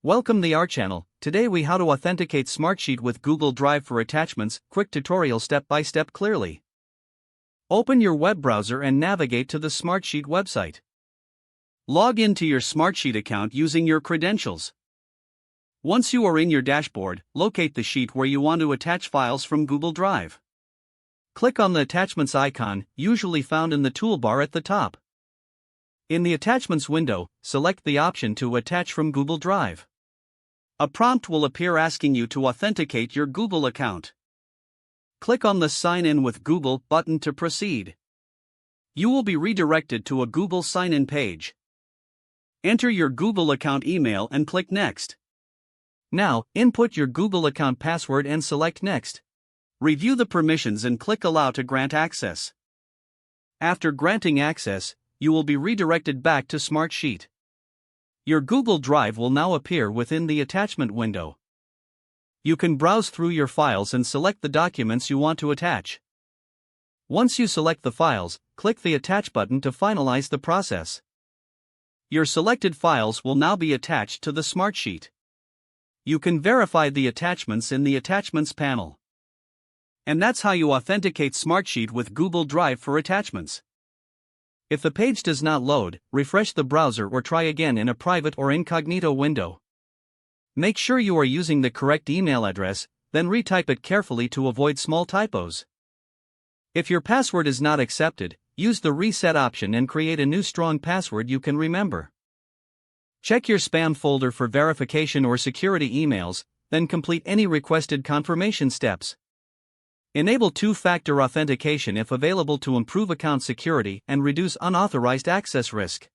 Welcome to our channel. Today we how to authenticate Smartsheet with Google Drive for attachments. Quick tutorial step by step clearly. Open your web browser and navigate to the Smartsheet website. Log into your Smartsheet account using your credentials. Once you are in your dashboard, locate the sheet where you want to attach files from Google Drive. Click on the attachments icon, usually found in the toolbar at the top. In the attachments window, select the option to attach from Google Drive. A prompt will appear asking you to authenticate your Google account. Click on the Sign In with Google button to proceed. You will be redirected to a Google sign-in page. Enter your Google account email and click Next. Now, input your Google account password and select Next. Review the permissions and click Allow to grant access. After granting access, you will be redirected back to Smartsheet. Your Google Drive will now appear within the attachment window. You can browse through your files and select the documents you want to attach. Once you select the files, click the Attach button to finalize the process. Your selected files will now be attached to the Smartsheet. You can verify the attachments in the Attachments panel. And that's how you authenticate Smartsheet with Google Drive for attachments. If the page does not load, refresh the browser or try again in a private or incognito window. Make sure you are using the correct email address, then retype it carefully to avoid small typos. If your password is not accepted, use the reset option and create a new strong password you can remember. Check your spam folder for verification or security emails, then complete any requested confirmation steps. Enable two-factor authentication if available to improve account security and reduce unauthorized access risk.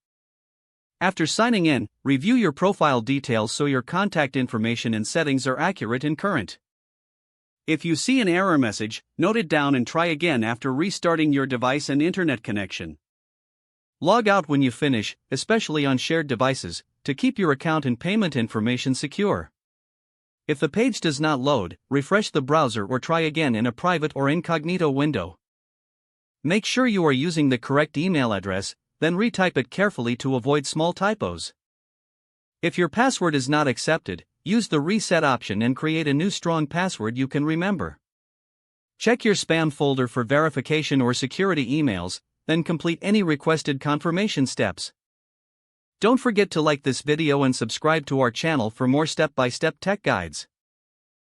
After signing in, review your profile details so your contact information and settings are accurate and current. If you see an error message, note it down and try again after restarting your device and internet connection. Log out when you finish, especially on shared devices, to keep your account and payment information secure. If the page does not load, refresh the browser or try again in a private or incognito window. Make sure you are using the correct email address, then retype it carefully to avoid small typos. If your password is not accepted, use the reset option and create a new strong password you can remember. Check your spam folder for verification or security emails, then complete any requested confirmation steps. Don't forget to like this video and subscribe to our channel for more step-by-step tech guides.